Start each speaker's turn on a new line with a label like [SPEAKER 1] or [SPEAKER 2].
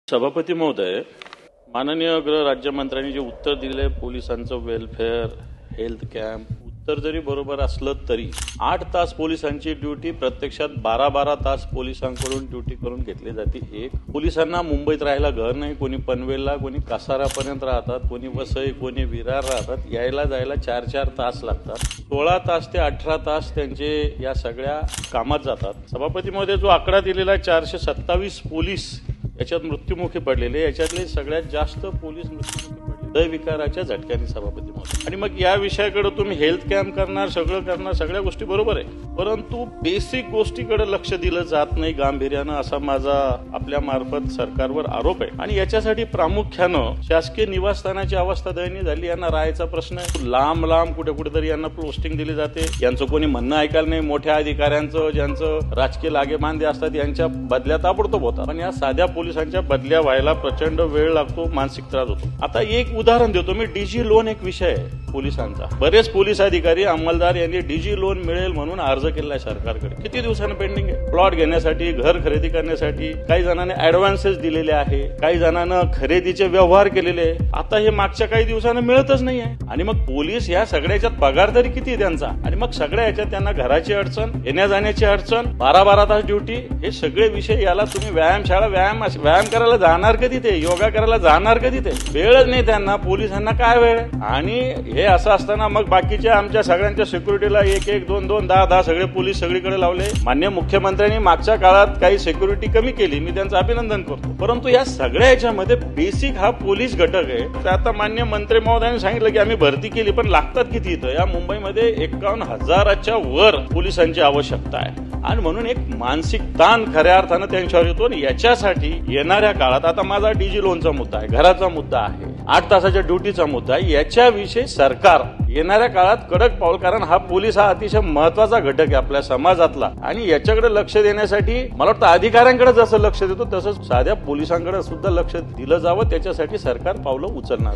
[SPEAKER 1] सभापती महोदय, माननीय गृह राज्यमंत्र्यांनी जे उत्तर दिले पोलिसांचं वेलफेअर हेल्थ कॅम्प, उत्तर जरी बरोबर असलं तरी 8 तास पोलिसांची ड्युटी प्रत्यक्षात 12 तास पोलिसांकडून ड्युटी करून घेतली जाते। एक पोलिसांना मुंबईत राहायला घर नाही, कोणी पनवेलला, कोणी कासारापर्यंत राहतात, कोणी वसई, कोणी विरार राहतात, यायला जायला 4 तास लागतात। 16 तास ते 18 तास त्यांचे या सगळ्या कामात जातात। सभापती महोदय, जो आकडा दिलेला 427 पोलीस याच्यात मृत्युमुखी पडलेले, याच्यातले सगळ्यात जास्त पोलीस मृत्युमुखी पडले हृदयविकाराच्या झटक्याने सभापती महोदय। आणि मग या विषयाकडे तुम्ही हेल्थ कॅम्प करणार, सगळं करणार, सगळ्या गोष्टी बरोबर आहे, परंतु बेसिक गोष्टीकडे लक्ष दिलं जात नाही गांभीर्यानं, असा माझा आपल्या मार्फत सरकारवर आरोप आहे। आणि याच्यासाठी प्रामुख्यानं शासकीय निवासस्थानाची अवस्था दयनीय झाली। यांना राहायचा प्रश्न आहे, लांब कुठेतरी यांना पोस्टिंग दिली जाते, यांचं कोणी म्हणणं ऐकायला नाही। मोठ्या अधिकाऱ्यांचं, ज्यांचं राजकीय लागेबांधे असतात, यांच्या बदल्या ताबडतोब होतात, पण या साध्या पोलिसांच्या बदल्या व्हायला प्रचंड वेळ लागतो, मानसिक त्रास होतो। आता एक उदाहरण देतो मी, डीजी लोन एक विषय आहे पोलिसांचा। बरेच पोलीस अधिकारी अंमलदार यांनी डीजी लोन मिळेल म्हणून अर्ज केलाय सरकारकडे, किती दिवसांनी पेंडिंग आहे। प्लॉट घेण्यासाठी, घर खरेदी करण्यासाठी काही जणांनी ऍडव्हान्सेस दिलेले आहे, काही जणांना खरेदीचे व्यवहार केलेले, आता हे मागच्या काही दिवसांनी मिळतच नाही आहे। आणि मग पोलीस या सगळ्याच्यात पगार तरी किती आहे त्यांचा, आणि मग सगळ्या याच्यात त्यांना घराची अडचण, येण्या जाण्याची अडचण, 12 तास ड्युटी, हे सगळे विषय। याला तुम्ही व्यायामशाळा, व्यायाम करायला जाणार कधी ते, योगा करायला जाणार कधी ते, वेळच नाही त्यांना। पोलिसांना काय वेळ? आणि हे असं असताना मग बाकीच्या आमच्या सगळ्यांच्या सिक्युरिटीला 1, 2, 10 सगळे पोलीस सगळीकडे लावले। माननीय मुख्यमंत्र्यांनी मागच्या काळात काही सिक्युरिटी कमी केली, मी त्यांचं अभिनंदन करतो, परंतु या सगळ्या याच्यामध्ये बेसिक हा पोलीस घटक आहे। तर आता माननीय मंत्री महोदयांनी सांगितलं की आम्ही भरती केली, पण लागतात किती इथं? या मुंबईमध्ये 51,000च्या वर पोलिसांची आवश्यकता आहे, आणि म्हणून एक मानसिक ताण खऱ्या अर्थानं त्यांच्यावर येतो। आणि याच्यासाठी येणाऱ्या काळात, आता माझा डीजी लोनचा मुद्दा आहे, घराचा मुद्दा आहे, 8 तासाच्या ड्युटीचा मुद्दा आहे, याच्याविषयी सरकार येणाऱ्या काळात कडक पाऊल, कारण हा पोलीस हा अतिशय महत्वाचा घटक आहे आपल्या समाजातला, आणि याच्याकडे लक्ष देण्यासाठी मला वाटतं अधिकाऱ्यांकडे जसं लक्ष देतो तसंच साध्या पोलिसांकडे सुद्धा लक्ष दिलं जावं, त्याच्यासाठी सरकार पावलं उचलणार।